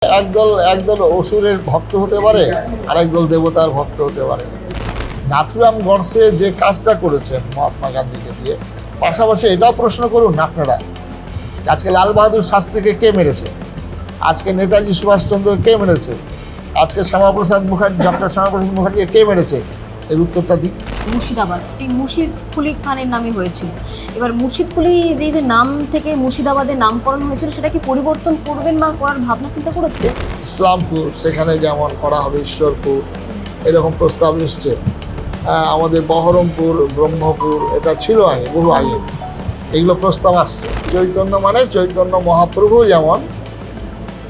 একদল অসুরের ভক্ত হতে পারে, আরেকদল দেবতার ভক্ত হতে পারে। নাথুরাম গডসে যে কাজটা করেছেন মহাত্মা গান্ধীকে দিয়ে, পাশাপাশি এটাও প্রশ্ন করুন আপনারা, আজকে লাল বাহাদুর শাস্ত্রীকে কে মেরেছে, আজকে নেতাজি সুভাষচন্দ্রকে কে মেরেছে, আজকে শ্যামাপ্রসাদ মুখার্জি, ডক্টর শ্যামাপ্রসাদ মুখার্জিকে কে মেরেছে, এর উত্তরটা দিই। মুর্শিদাবাদ মুর্শিদ কুলি খানের নামে হয়েছিল। এবার মুর্শিদ কুলি যে নাম থেকে মুর্শিদাবাদের নামকরণ হয়েছিল, সেটা কি পরিবর্তন করবেন বা করার ভাবনা চিন্তা করেছে? ইসলামপুর, সেখানে যেমন করা হবে ঈশ্বরপুর, এরকম প্রস্তাব এসছে। আমাদের বহরমপুর, ব্রহ্মপুর, এটা ছিল আগে, বহু আগে এগুলো প্রস্তাব আসছে। চৈতন্য মানে চৈতন্য মহাপ্রভু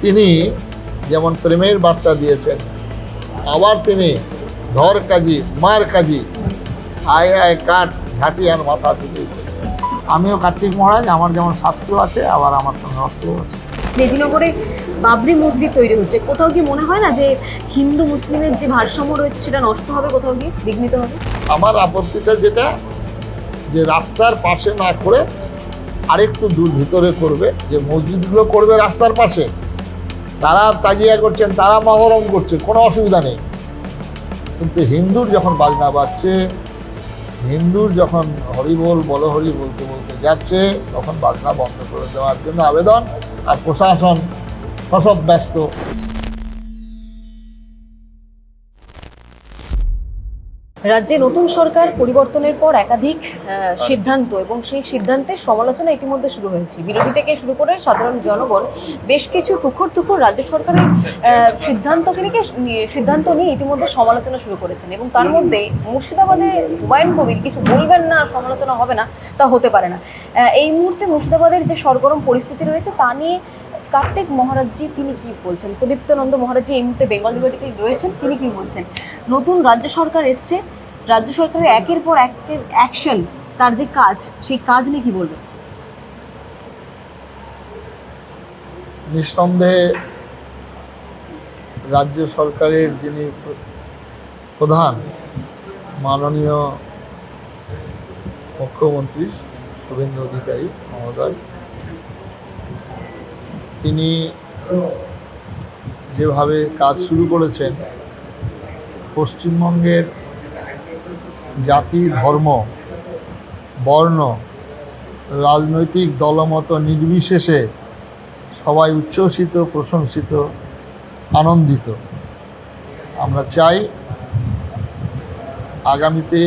তিনি যেমন প্রেমের বার্তা দিয়েছেন, আবার তিনি ধর কাজী মার কাজী আয় আয় কাঠ ঝাঁটিয়ার মাথা তুলে বলেছেন। আমিও কার্তিক মহারাজ, আমার যেমন শাস্ত্র আছে, আবার আমার সঙ্গে অস্ত্র আছে। মেদিনীপুরে বাবরি মসজিদ তৈরি হচ্ছে, কোথাও কি মনে হয় না যে হিন্দু মুসলিমের যে ভারসাম্য রয়েছে সেটা নষ্ট হবে, কোথাও গিয়ে বিঘ্নিত হবে? আমার আপত্তিটা যেটা, যে রাস্তার পাশে না করে আরেকটু দূর ভিতরে করবে, যে মসজিদগুলো করবে রাস্তার পাশে, তারা তাজিয়া করছেন, তারা মহরম করছে, কোনো অসুবিধা নেই। কিন্তু হিন্দুর যখন বাজনা বাজছে, হিন্দুর যখন হরিবোল বলো হরি বলতে বলতে যাচ্ছে, তখন বাজনা বন্ধ করে দেওয়ার জন্য আবেদন। আর প্রশাসন সব ব্যস্ত। রাজ্যে নতুন সরকার পরিবর্তনের পর একাধিক সিদ্ধান্ত এবং সেই সিদ্ধান্তের সমালোচনা ইতিমধ্যে শুরু হয়েছে। বিরোধী থেকে শুরু করে সাধারণ জনগণ বেশ কিছু তুখর রাজ্য সরকারের সিদ্ধান্ত নিয়ে ইতিমধ্যে সমালোচনা শুরু করেছেন, এবং তার মধ্যে মুর্শিদাবাদে হুমায়ুন কবির কিছু বলবেন না, সমালোচনা হবে না, তা হতে পারে না। এই মুহূর্তে মুর্শিদাবাদের যে সরগরম পরিস্থিতি রয়েছে তা নিয়ে কার্তিক মহারাজজি তিনি কি বলছেন? প্রদীপ্তনন্দ মহারাজজি এই মুহূর্তে বেঙ্গল লিবারেটিতে রয়েছেন, তিনি কি বলছেন? নতুন রাজ্য সরকার এসছে, রাজ্য সরকারের একের পর একের অ্যাকশন, তার যে কাজ, সেই কাজ নিয়ে কি বলবেন? নিঃসন্দেহে রাজ্য সরকারের যিনি প্রধান, মাননীয় মুখ্যমন্ত্রী শুভেন্দু অধিকারী মহোদয়, তিনি যেভাবে কাজ শুরু করেছেন, পশ্চিমবঙ্গের জাতি, ধর্ম, বর্ণ, রাজনৈতিক দলমত নির্বিশেষে সবাই উচ্ছ্বসিত, প্রশংসিত, আনন্দিত। আমরা চাই আগামীতে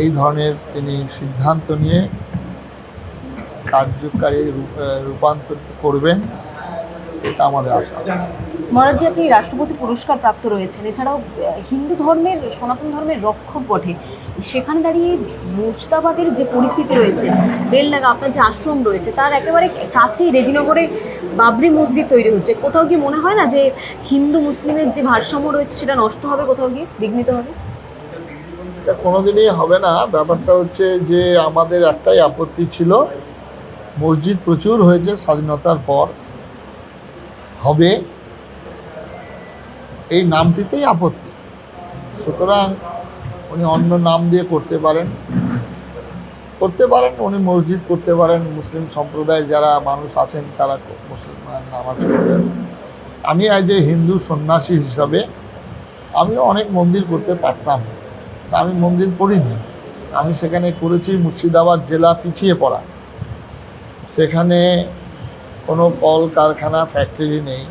এই ধরনের তিনি সিদ্ধান্ত নিয়ে কার্যকারী রূপান্তরিত করবেন, এটা আমাদের আশা। মহারাজজি, আপনি রাষ্ট্রপতি পুরস্কার প্রাপ্ত রয়েছেন, এছাড়াও হিন্দু ধর্মের, সনাতন ধর্মের রক্ষক বটে। সেখানে দাঁড়িয়ে মুর্শিদাবাদের যে পরিস্থিতি রয়েছে, বেলডাঙ্গা আপনার যে আশ্রম রয়েছে, তার একেবারে কাছেই রেজিনগরে বাবরি মসজিদ তৈরি হচ্ছে, কোথাও কি মনে হয় না যে হিন্দু মুসলিমের যে ভারসাম্য রয়েছে সেটা নষ্ট হবে, কোথাও গিয়ে বিঘ্নিত হবে? এটা কোনোদিনই হবে না। ব্যাপারটা হচ্ছে যে আমাদের একটাই আপত্তি ছিল, মসজিদ প্রচুর হয়েছে স্বাধীনতার পর, হবে এই নামটিতেই আপত্তি। সুতরাং উনি অন্য নাম দিয়ে করতে পারেন, উনি মসজিদ করতে পারেন, মুসলিম সম্প্রদায়ের যারা মানুষ আছেন তারা মুসলিম নামাজ পড়বেন। আমি আজ যে হিন্দু সন্ন্যাসী হিসাবে আমিও অনেক মন্দির করতে পারতাম, তা আমি মন্দির করিনি। আমি সেখানে করেছি মুর্শিদাবাদ জেলা পিছিয়ে পড়া, সেখানে কোনো কল কারখানা ফ্যাক্টরি নেই,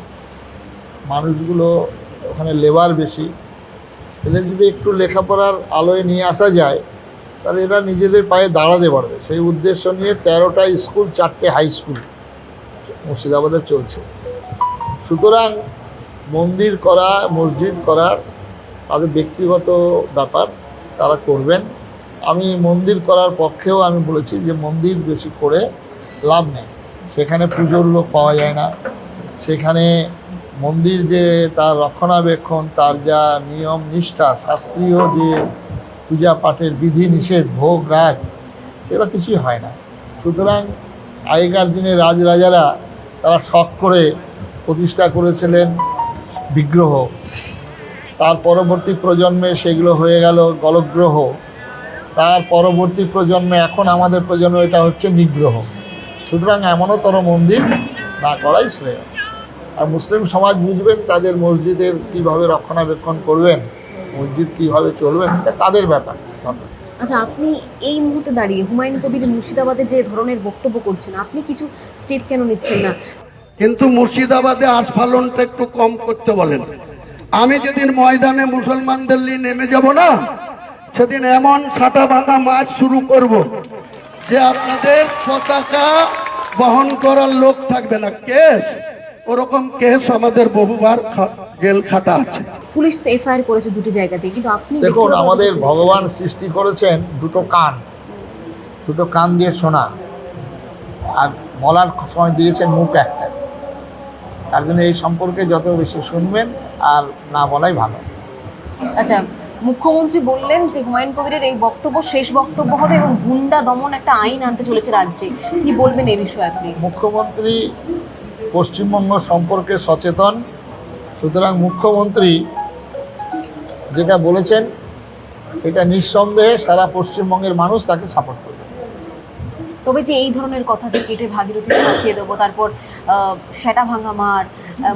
মানুষগুলো ওখানে লেবার বেশি। এদের যদি একটু লেখাপড়ার আলোয় নিয়ে আসা যায়, তাহলে এরা নিজেদের পায়ে দাঁড়াতে পারবে। সেই উদ্দেশ্য নিয়ে 13টা স্কুল, 4টে হাই স্কুল মুর্শিদাবাদে চলছে। সুতরাং মন্দির করা, মসজিদ করার তাদের ব্যক্তিগত ব্যাপার, তারা করবেন। আমি মন্দির করার পক্ষেও আমি বলেছি যে মন্দির বেশি করে লাভ নেই, সেখানে পুজোর লোক পাওয়া যায় না। সেখানে মন্দির যে তার রক্ষণাবেক্ষণ, তার যা নিয়ম নিষ্ঠা, শাস্ত্রীয় যে পূজা পাঠের বিধি নিষেধ, ভোগ রাগ, সেটা কিছুই হয় না। সুতরাং আগেকার দিনে রাজরাজারা তারা শখ করে প্রতিষ্ঠা করেছিলেন বিগ্রহ, তার পরবর্তী প্রজন্মে সেগুলো হয়ে গেল গলগ্রহ, তার পরবর্তী প্রজন্মে, এখন আমাদের প্রজন্ম, এটা হচ্ছে নিগ্রহ। সুতরাং এমনতর মন্দির না করাই শ্রেয়। আর মুসলিম সমাজ বুঝবেন তাদের মসজিদের কিভাবে রক্ষণাবেক্ষণ করবেন, মসজিদ কিভাবে চলবেন, সেটা তাদের ব্যাপার। আচ্ছা, আপনি এই মুহূর্তে দাঁড়িয়ে হুমায়ুন কবির মুর্শিদাবাদে যে ধরনের বক্তব্য করছেন, আপনি কিছু স্টেপ কেন নিচ্ছেন না? কিন্তু মুর্শিদাবাদে আস্ফালনটা একটু কম করতে বলেন। আমি যেদিন ময়দানে মুসলমানদের নিয়ে নেমে যাব না, সেদিন এমন ছাটা ভাঙা মাছ শুরু করব যে আপনাদের পতাকা বহন করার লোক থাকবে না। কেস, ওরকম কেস আমাদের বহুবার জেল খাটা আছে। পুলিশ তো এফআইআর করেছে দুটি জায়গাতে, কিন্তু আপনি দেখুন, ব্যক্তিগতভাবে আমাদের কিছু ভগবান সৃষ্টি করেছেন দুটো কান দিয়ে শোনা, আর বলার সময় দিয়েছেন মুখ একটা। তার জন্য এই সম্পর্কে যত বেশি শুনবেন আর না বলাই ভালো। আচ্ছা, মুখ্যমন্ত্রী বললেন যে হুমায়ুন কবিরের এই বক্তব্য শেষ বক্তব্য হবে এবং গুন্ডা দমন একটা আইন আনতে চলেছে রাজ্যে। কি বলবেন এই বিষয়ে আপনি? মুখ্যমন্ত্রী পশ্চিমবঙ্গ সম্পর্কে সচেতন, সুতরাং মুখ্যমন্ত্রী যেটা বলেছেন এটা নিঃসন্দেহে সারা পশ্চিমবঙ্গের মানুষ তাকে সাপোর্ট করবে। তবে যে এই ধরনের কথা, যে কেটে ভাগীরথী পাঠিয়ে দেবো, তারপর সেটা ভাঙা মার,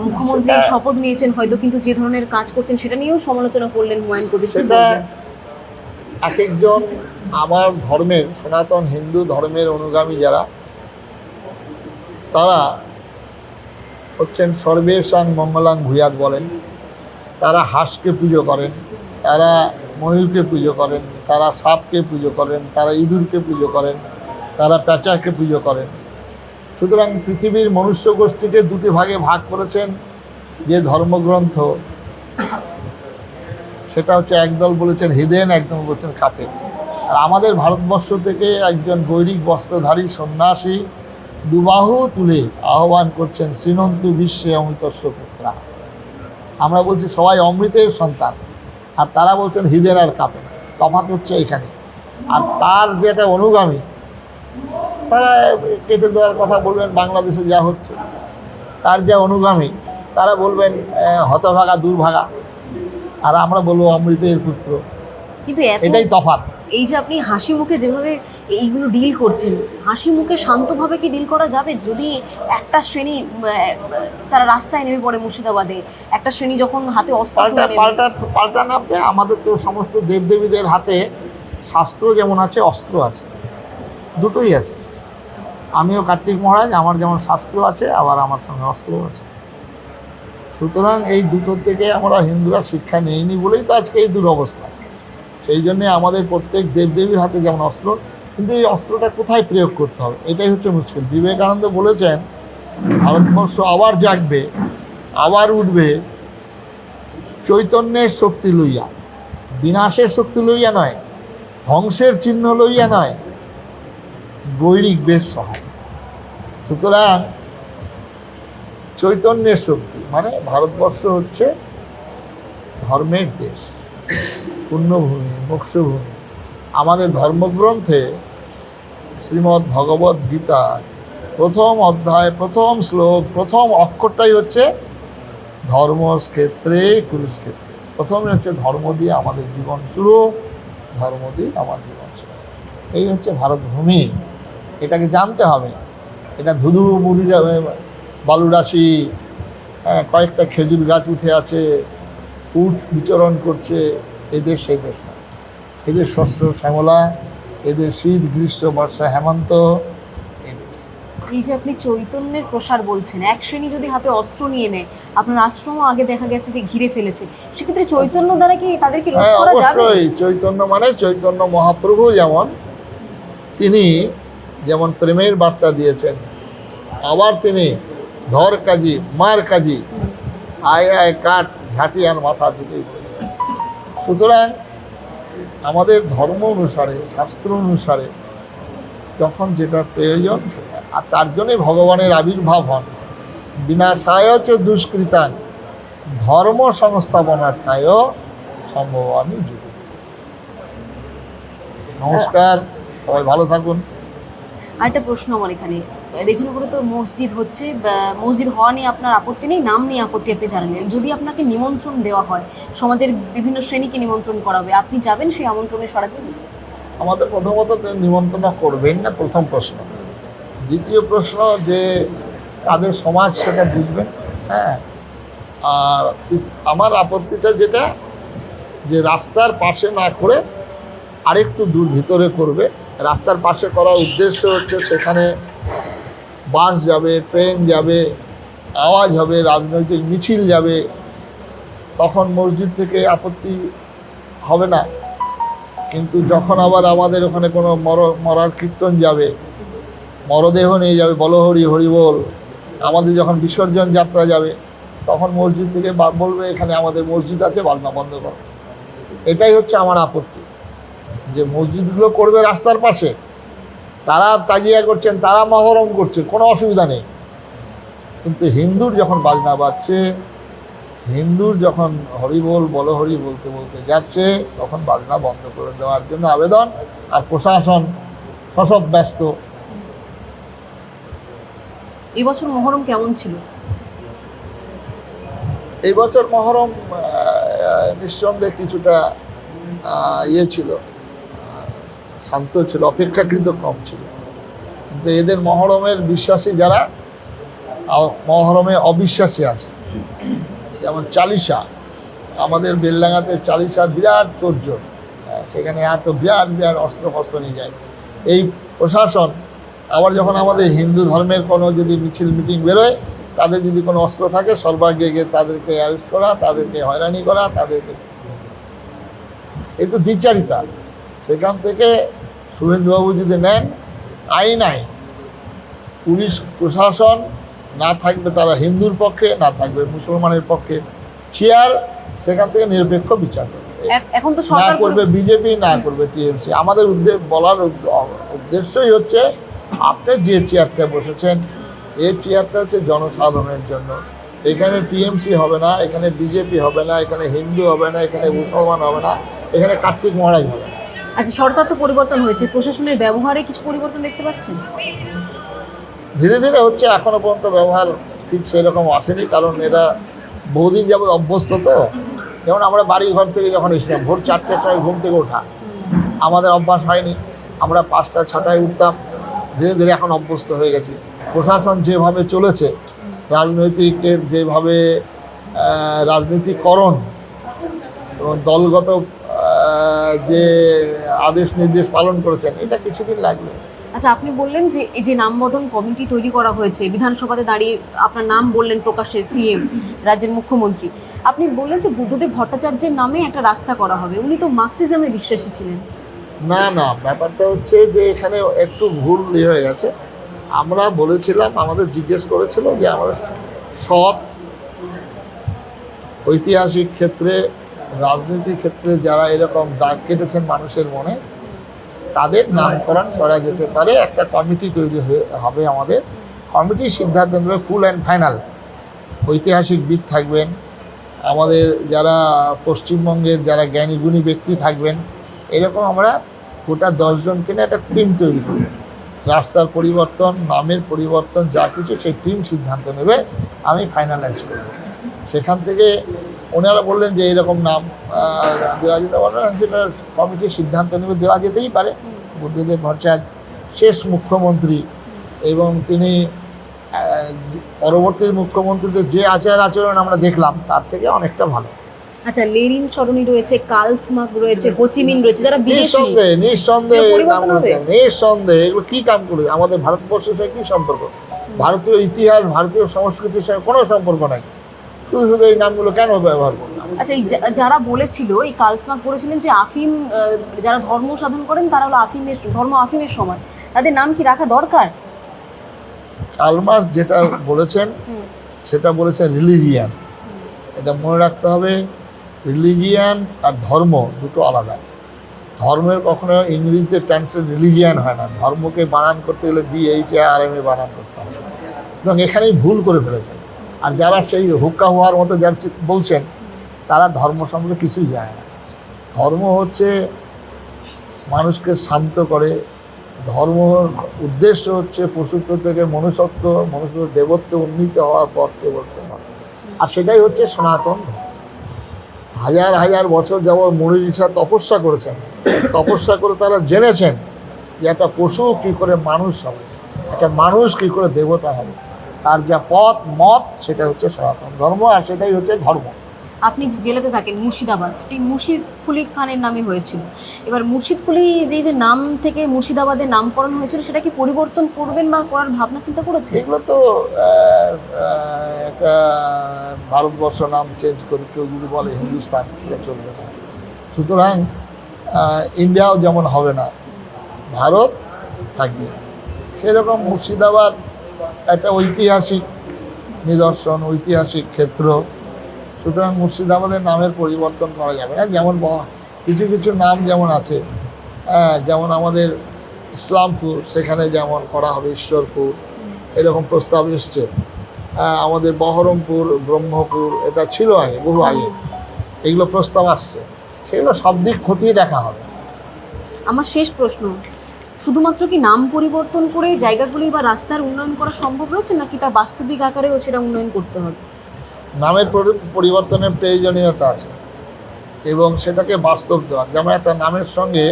মুখ্যমন্ত্রী শপথ নিয়েছেন হয়তো, কিন্তু যে ধরনের কাজ করছেন সেটা নিয়েও সমালোচনা করলেন হুমায়ুন কবির। সেটা এক একজন আমার ধর্মের, সনাতন হিন্দু ধর্মের অনুগামী যারা, তারা হচ্ছেন সর্বেশাং মঙ্গলাং ভূয়াৎ বলেন, তারা হাঁসকে পুজো করেন, তারা ময়ূরকে পুজো করেন, তারা সাপকে পুজো করেন, তারা ইঁদুরকে পুজো করেন, তারা পেঁচাকে পুজো করেন। সুতরাং পৃথিবীর মনুষ্য গোষ্ঠীকে দুটি ভাগে ভাগ করেছেন যে ধর্মগ্রন্থ, সেটা হচ্ছে একদল বলেছেন হিদেন, একদল বলেছেন কাপেন। আর আমাদের ভারতবর্ষ থেকে একজন গৈরিক বস্ত্রধারী সন্ন্যাসী দুবাহু তুলে আহ্বান করছেন শ্রীনন্তু বিশ্বে অমৃতস্য পুত্রা। আমরা বলছি সবাই অমৃতের সন্তান, আর তারা বলছেন হিদেন আর কাপেন। তফাৎ হচ্ছে এখানে। আর তার যেটা অনুগামী, তারা কেটে দেওয়ার কথা বলবেন বাংলাদেশে যা হচ্ছে। তার যে অনুগামী তারা বলবেন হতভাগা দুর্ভাগা, আর আমরা বলবো অমৃতের পুত্র। কিন্তু এটাই তফাৎ। এই যে আপনি হাসি মুখে যেভাবে এইগুলো ডিল করছেন, হাসি মুখে শান্তভাবে কি ডিল করা যাবে? যদি একটা শ্রেণী তারা রাস্তায় নেমে পড়ে মুর্শিদাবাদে, একটা শ্রেণী যখন হাতে অস্ত্র তুলে নেবে। পাল্টা নামবে। আমাদের তো সমস্ত দেবদেবীদের হাতে শাস্ত্র যেমন আছে, অস্ত্র আছে, দুটোই আছে। আমিও কার্তিক মহারাজ, আমার যেমন শাস্ত্র আছে, আবার আমার সঙ্গে অস্ত্রও আছে। সুতরাং এই দুটোর থেকে আমরা হিন্দুরা শিক্ষা নেইনি বলেই তো আজকে এই দুরবস্থা। সেই জন্যে আমাদের প্রত্যেক দেবদেবীর হাতে যেমন অস্ত্র, কিন্তু এই অস্ত্রটা কোথায় প্রয়োগ করতে হবে, এটাই হচ্ছে মুশকিল। বিবেকানন্দ বলেছেন ভারতবর্ষ আবার জাগবে, আবার উঠবে চৈতন্যের শক্তি লইয়া, বিনাশের শক্তি লইয়া নয়, ধ্বংসের চিহ্ন লইয়া নয়, গৈরিক বেশ সহায়। সুতরাং চৈতন্যের শক্তি মানে ভারতবর্ষ হচ্ছে ধর্মের দেশ, পুণ্যভূমি, মোক্ষভূমি। আমাদের ধর্মগ্রন্থে শ্রীমদ্ ভগবদ্ গীতা প্রথম অধ্যায়, প্রথম শ্লোক, প্রথম অক্ষরটাই হচ্ছে ধর্মক্ষেত্রে কুরুক্ষেত্রে। প্রথমে হচ্ছে ধর্ম দিয়ে আমাদের জীবন শুরু, ধর্ম দিয়ে আমার জীবন শেষ। এই হচ্ছে ভারতভূমি। এটাকে জানতে হবে। এটা ধুধু মুড়ি বালুরাশি, কয়েকটা খেজুর গাছ উঠে আছে, উট বিচরণ করছে, এদেশ সেই দেশ না। এদের শস্য শ্যামলা, এদের শীত গ্রীষ্ম বর্ষা হেমন্ত, এদেশ। এই যে আপনি চৈতন্যের প্রসার বলছেন, এক শ্রেণী যদি হাতে অস্ত্র নিয়ে নেয়, আপনার আশ্রমও আগে দেখা গেছে যে ঘিরে ফেলেছে, সেক্ষেত্রে চৈতন্য দ্বারা কি তাদেরকে রোধ করা যাবে? অবশ্যই। চৈতন্য মানে চৈতন্য মহাপ্রভু তিনি যেমন প্রেমের বার্তা দিয়েছেন, আবার তিনি ধর কাজী মার কাজী, আয় আয় কাঠ ঝাঁটি আর মাথা দুটোই বলেছেন। সুতরাং আমাদের ধর্ম অনুসারে, শাস্ত্র অনুসারে যখন যেটা প্রয়োজন সেটা, আর তার জন্যই ভগবানের আবির্ভাব হন। বিনাশায় চ দুষ্কৃতাং ধর্ম সংস্থাপনার্থায় সম্ভবামি যুগে। নমস্কার, সবাই ভালো থাকুন। আরেকটা প্রশ্ন আমার এখানে, রেজিনগরে তো মসজিদ হচ্ছে, মসজিদ হওয়া নিয়ে আপনার আপত্তি নেই, নাম নিয়ে আপত্তি আপনি জানালেন। যদি আপনাকে নিমন্ত্রণ দেওয়া হয়, সমাজের বিভিন্ন শ্রেণীকে নিমন্ত্রণ করা হবে, আপনি যাবেন সেই আমন্ত্রণে সাড়া দিন? আমাদের প্রথমত নিমন্ত্রণ করবেন না, প্রথম প্রশ্ন। দ্বিতীয় প্রশ্ন যে তাদের সমাজ সেটা বুঝবেন। হ্যাঁ, আর আমার আপত্তিটা যেটা, যে রাস্তার পাশে না করে আরেকটু দূর ভিতরে করবে। রাস্তার পাশে করার উদ্দেশ্য হচ্ছে সেখানে বাস যাবে, ট্রেন যাবে, আওয়াজ হবে, রাজনৈতিক মিছিল যাবে, তখন মসজিদ থেকে আপত্তি হবে না। কিন্তু যখন আবার আমাদের ওখানে কোনো মরার কীর্তন যাবে, মরদেহ নিয়ে যাবে, বলহরি হরিবোল, আমাদের যখন বিসর্জন যাত্রা যাবে, তখন মসজিদ থেকে বলবে এখানে আমাদের মসজিদ আছে, বাজনা বন্ধ করো। এটাই হচ্ছে আমার আপত্তি, যে মসজিদগুলো করবে রাস্তার পাশে, তারা তাজিয়া করছেন, তারা মহরম করছে, কোনো অসুবিধা নেই। কিন্তু হিন্দুর যখন বাজনা বাজছে, হিন্দুর যখন হরিবোল বলহরি বলতে বলতে যাচ্ছে, তখন বাজনা বন্ধ করে দেওয়ার জন্য আবেদন। আর প্রশাসন সব ব্যস্ত। এবছর মহরম কেমন ছিল? এই বছর মহরম নিঃসন্দেহে কিছুটা ছিল, শান্ত ছিল, অপেক্ষাকৃত কম ছিল। কিন্তু এদের মহরমের বিশ্বাসী যারা, মহরমে অবিশ্বাসী আছে। যেমন চালিশা, আমাদের বেলডাঙ্গাতে চালিশার বিরাট তোড়জোড়, সেখানে এত বিরাট বিরাট অস্ত্র নিয়ে যায়। এই প্রশাসন আবার যখন আমাদের হিন্দু ধর্মের কোনো যদি মিছিল মিটিং বেরোয়, তাদের যদি কোনো অস্ত্র থাকে, সর্বাগ্রে গিয়ে তাদেরকে অ্যারেস্ট করা, তাদেরকে হয়রানি করা, তাদেরকে, এই তো দ্বিচারিতা। সেখান থেকে শুভেন্দুবাবু যদি নেন, আইন পুলিশ প্রশাসন না থাকবে, তারা হিন্দুর পক্ষে, না থাকবে মুসলমানের পক্ষে, চেয়ার সেখান থেকে নিরপেক্ষ বিচার করবে। এখন তো না সরকার করবে বিজেপি, না করবে টিএমসি। আমাদের বলার উদ্দেশ্যই হচ্ছে, আপনি যে চেয়ারটা বসেছেন, এই চেয়ারটা হচ্ছে জনসাধারণের জন্য। এখানে টিএমসি হবে না, এখানে বিজেপি হবে না, এখানে হিন্দু হবে না, এখানে মুসলমান হবে না, এখানে কার্তিক মহারাজ হবে না। আচ্ছা, সরকার তো পরিবর্তন হয়েছে, প্রশাসনের ব্যবহারে কিছু পরিবর্তন দেখতে পাচ্ছেন? ধীরে ধীরে হচ্ছে, এখনো পর্যন্ত ব্যবহার ঠিক সেরকম আসেনি, কারণ এরা বহুদিন যাবত অভ্যস্ত। তো যেমন আমরা বাড়ি ঘর থেকে যখন এসেছিলাম, ভোর 4টের সময় ঘুম থেকে ওঠা আমাদের অভ্যাস হয়নি, আমরা 5টা 6টায় উঠতাম। ধীরে ধীরে এখন অভ্যস্ত হয়ে গেছি। প্রশাসন যেভাবে চলেছে, রাজনৈতিকের যেভাবে রাজনীতিকরণ এবং দলগত যে আদেশ নির্দেশ পালন করেছেন, এটা কিছুদিন লাগবে। আচ্ছা, আপনি বললেন যে এই যে নামবদল কমিটি তৈরি করা হয়েছে, বিধানসভাতে দাঁড়িয়ে আপনার নাম বললেন প্রকাশ্যে, সিএম, রাজ্যের মুখ্যমন্ত্রী, আপনি বললেন যে বুদ্ধদেব ভট্টাচার্যের নামে একটা রাস্তা করা হবে। উনি তো মার্কসিজমে বিশ্বাসী ছিলেন। না, ব্যাপারটা হচ্ছে যে এখানে একটু ভুল হয়ে গেছে। আমরা বলেছিলাম, আমাদের জিজ্ঞেস করেছিল যে আমরা সৎ, ঐতিহাসিক ক্ষেত্রে, রাজনীতির ক্ষেত্রে যারা এরকম দাগ কেটেছেন মানুষের মনে, তাদের নামকরণ করা যেতে পারে। একটা কমিটি তৈরি হবে, আমাদের কমিটির সিদ্ধান্ত নেবে, ফুল অ্যান্ড ফাইনাল। ঐতিহাসিকবিদ থাকবেন, আমাদের যারা পশ্চিমবঙ্গের যারা জ্ঞানী গুণী ব্যক্তি থাকবেন, এরকম আমরা গোটা 10 জনকে নিয়ে একটা টিম তৈরি করব। রাস্তার পরিবর্তন, নামের পরিবর্তন, যা কিছু সেই টিম সিদ্ধান্ত নেবে, আমি ফাইনালাইজ করব। সেখান থেকে ওনারা বললেন যে এরকম নাম দেওয়া যেতে পারে না, সেটা কমিটির সিদ্ধান্ত নেবে, দেওয়া যেতেই পারে। বুদ্ধদেব ভট্টাচার্য শেষ মুখ্যমন্ত্রী, এবং তিনি পরবর্তী মুখ্যমন্ত্রীদের যে আচরণ আমরা দেখলাম, তার থেকে অনেকটা ভালো। আচ্ছা, লেনিন সরণি রয়েছে, কার্লসমার্ক রয়েছে, হোচিমিন রয়েছে, যারা বিদেশি, নিঃসন্দেহে এগুলো কি কাম করে? আমাদের ভারতবর্ষের সাথে কি সম্পর্ক? ভারতীয় ইতিহাস, ভারতীয় সংস্কৃতির সঙ্গে কোনো সম্পর্ক নাই। শুধু এই নামগুলো কেন ব্যবহার করলাম? আচ্ছা, এই যারা বলেছিল, এই কার্লসমার্ক বলেছিলেন যে আফিম, যারা ধর্ম সাধন করেন তারা হলো আফিমের সমান, তাদের নাম কি রাখা দরকার? কার্লমার্কস যেটা বলেছেন, সেটা বলেছেন রিলিজিয়ান। এটা মনে রাখতে হবে, রিলিজিয়ান আর ধর্ম দুটো আলাদা। ধর্মের কখনো ইংরেজিতে ট্রান্সলেট রিলিজিয়ান হয় না, ধর্মকে বানান করতে গেলে DHRM বানান করতে হবে। সুতরাং এখানেই ভুল করে ফেলেছেন। আর যারা সেই হুক্কা হওয়ার মতো যারা বলছেন, তারা ধর্ম সম্পর্কে কিছুই জানে না। ধর্ম হচ্ছে মানুষকে শান্ত করে, ধর্ম উদ্দেশ্য হচ্ছে পশুত্ব থেকে মনুষ্যত্ব, মনুষ্যত্ব দেবত্ব উন্নীত হওয়ার পথকে বলছে। আর সেটাই হচ্ছে সনাতন ধর্ম। হাজার হাজার বছর যাবৎ মুনি ঋষিরা তপস্যা করেছেন, তপস্যা করে তারা জেনেছেন যে একটা পশু কী করে মানুষ হবে, একটা মানুষ কী করে দেবতা হবে। তার যা পথ মত সেটা হচ্ছে সনাতন ধর্ম, আর সেটাই হচ্ছে ধর্ম। আপনি যে জেলাতে থাকেন মুর্শিদাবাদ, সেটি মুর্শিদ কুলি খানের নামে হয়েছিল। এবার মুর্শিদ কুলি যে নাম থেকে মুর্শিদাবাদের নামকরণ হয়েছিল, সেটা কি পরিবর্তন করবেন বা করার ভাবনা চিন্তা করেছে? এগুলো তো একটা ভারতবর্ষ নাম চেঞ্জ করে কেউ যদি বলে হিন্দুস্তান, সেটা চলবে না। সুতরাং ইন্ডিয়াও যেমন হবে না, ভারত থাকবে। সেরকম মুর্শিদাবাদ একটা ঐতিহাসিক নিদর্শন, ঐতিহাসিক ক্ষেত্র। সুতরাং মুর্শিদাবাদের নামের পরিবর্তন করা যাবে না। যেমন কিছু কিছু নাম যেমন আছে, যেমন আমাদের ইসলামপুর, সেখানে যেমন করা হবে ঈশ্বরপুর, এরকম প্রস্তাব এসছে। আমাদের বহরমপুর, ব্রহ্মপুর, এটা ছিল আগে, বহু আগে, এগুলো প্রস্তাব আসছে। সেগুলো সব দিক খতিয়ে দেখা হবে। আমার শেষ প্রশ্ন, শুধুমাত্র কি নাম পরিবর্তন করে জায়গাগুলি বা রাস্তার উন্নয়ন করা সম্ভব রয়েছে, নাকি তা বাস্তবিক আকারেও সেটা উন্নয়ন করতে হবে? নামের পরিবর্তনের প্রয়োজনীয়তা আছে এবং সেটাকে বাস্তব দেওয়া। যেমন একটা নামের সঙ্গে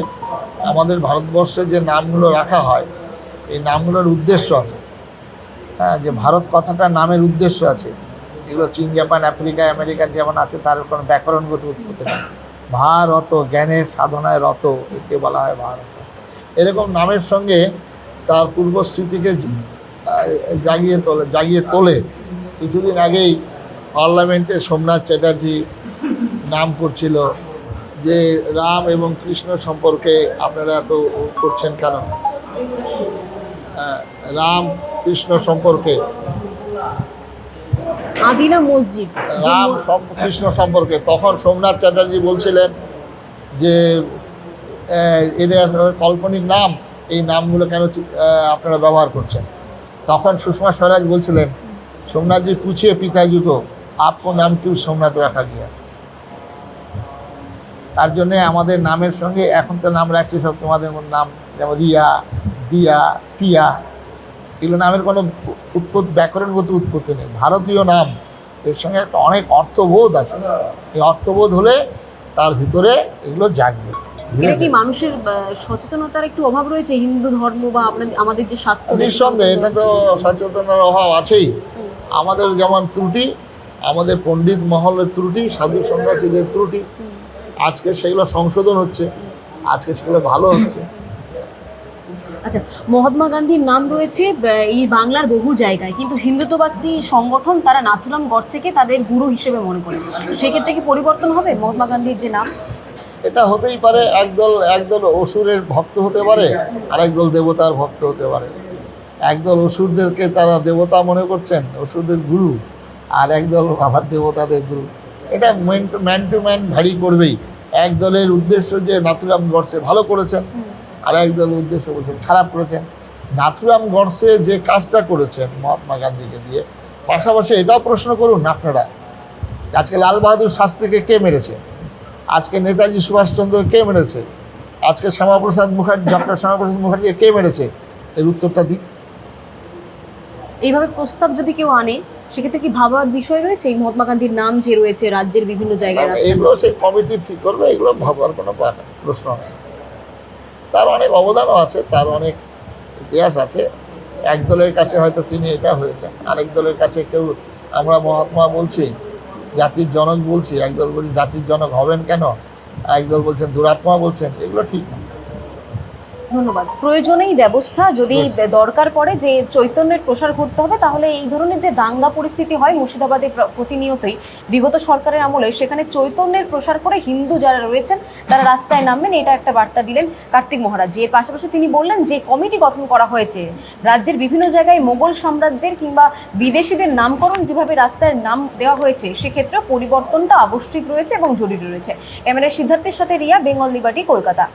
আমাদের ভারতবর্ষে যে নামগুলো রাখা হয়, এই নামগুলোর উদ্দেশ্য আছে। হ্যাঁ, যে ভারত কথাটার নামের উদ্দেশ্য আছে। এগুলো চীন, জাপান, আফ্রিকা, আমেরিকা যেমন আছে, তার কোনো ব্যাকরণগত উৎপত্তি নেই। ভারত, জ্ঞানের সাধনায় রত, একে বলা হয় ভারত। এরকম নামের সঙ্গে তার পূর্বস্মৃতিকে জাগিয়ে তোলে। কিছুদিন আগেই পার্লামেন্টে সোমনাথ চ্যাটার্জি নাম করছিল যে রাম এবং কৃষ্ণ সম্পর্কে আপনারা এত করছেন কেন? রাম কৃষ্ণ সম্পর্কে, আদিনা মসজিদ, রাম কৃষ্ণ সম্পর্কে তখন সোমনাথ চ্যাটার্জি বলছিলেন যে এরা কাল্পনিক নাম, এই নামগুলো কেন আপনারা ব্যবহার করছেন? তখন সুষমা স্বরাজ বলছিলেন, সোমনাথজি পুছিয়ে পিতাজি কো আপকো নাম কিউ সোমনাথ রাখা গিয়া। তার জন্যে আমাদের নামের সঙ্গে এখন তো নাম রাখছি সব তোমাদের নাম, যেমন রিয়া, দিয়া, টিয়া, এগুলো নামের কোনো ব্যাকরণগত উৎপত্তি নেই। ভারতীয় নাম, এর সঙ্গে একটা অনেক অর্থবোধ আছে। এই অর্থবোধ হলে তার ভিতরে এগুলো জাগবে। এটা কি মানুষের সচেতনতার একটু অভাব রয়েছে হিন্দু ধর্ম বা আমাদের যে শাস্ত্র? নিঃসন্দেহে এটা তো সচেতনার অভাব আছেই। আমাদের যেমন ত্রুটি, আমাদের পণ্ডিত মহলের ত্রুটি, সাধু সন্ন্যাসীদের ত্রুটি, আজকে সেগুলো সংশোধন হচ্ছে, আজকে সেগুলো ভালো হচ্ছে। আচ্ছা, মহাত্মা গান্ধীর নাম রয়েছে এই বাংলার বহু জায়গায়, কিন্তু হিন্দুত্ববাদী সংগঠন তারা নাথুরাম গডসেকে তাদের গুরু হিসেবে মনে করে। সেক্ষেত্রে কি পরিবর্তন হবে মহাত্মা গান্ধীর যে নাম? এটা হতেই পারে। একদল অসুরের ভক্ত হতে পারে, আরেকদল দেবতার ভক্ত হতে পারে। একদল অসুরদেরকে তারা দেবতা মনে করছেন, অসুরদের গুরু, আর একদল আবার দেবতাদের গুরু। এটা ম্যান টু ম্যান ভ্যারি করবেই। এক দলের উদ্দেশ্য যে নাথুরাম গডসে ভালো করেছেন, আর একদল উদ্দেশ্য বলছেন খারাপ করেছেন। নাথুরাম গডসে যে কাজটা করেছেন মহাত্মা গান্ধীকে দিয়ে, পাশাপাশি এটাও প্রশ্ন করুন আপনারা, আজকে লাল বাহাদুর শাস্ত্রীকে কে মেরেছে? আজকে নেতাজি সুভাষচন্দ্রকে কে মেরেছে? আজকে শ্যামাপ্রসাদ মুখার্জি, ডক্টর শ্যামাপ্রসাদ মুখার্জিকে কে মেরেছে? এর উত্তরটা দিক। এইভাবে প্রস্তাব যদি কেউ আনে, সেক্ষেত্রে কি ভাবার বিষয় রয়েছে এই মহাত্মা গান্ধীর নাম যে রয়েছে রাজ্যের বিভিন্ন জায়গায়? এগুলো সেই কমিটি ঠিক করবে, এগুলো ভাবার কোনো প্রশ্ন নেই। তার অনেক অবদানও আছে, তার অনেক ইতিহাস আছে। এক দলের কাছে হয়তো তিনি এটা হয়েছেন, আরেক দলের কাছে কেউ আমরা মহাত্মা বলছি, জাতির জনক বলছি, একদল বলছি জাতির জনক হবেন কেন, একদল বলছেন দুরাত্মা বলছেন, এগুলো ঠিক না। ধন্যবাদ। প্রয়োজনেই ব্যবস্থা, যদি দরকার পড়ে যে চৈতন্যের প্রসার ঘটতে হবে, তাহলে এই ধরনের যে দাঙ্গা পরিস্থিতি হয় মুর্শিদাবাদে প্রতিনিয়তই বিগত সরকারের আমলে, সেখানে চৈতন্যের প্রসার করে হিন্দু যারা রয়েছেন তারা রাস্তায় নামবেন, এটা একটা বার্তা দিলেন কার্তিক মহারাজ। এর পাশাপাশি তিনি বললেন যে কমিটি গঠন করা হয়েছে, রাজ্যের বিভিন্ন জায়গায় মোগল সাম্রাজ্যের কিংবা বিদেশিদের নামকরণ যেভাবে রাস্তায় নাম দেওয়া হয়েছে, সেক্ষেত্রে পরিবর্তনটা আবশ্যিক রয়েছে এবং জরুরি রয়েছে। ক্যামেরায় সিদ্ধার্থের সাথে রিয়া, বেঙ্গল লিবার্টি, কলকাতা।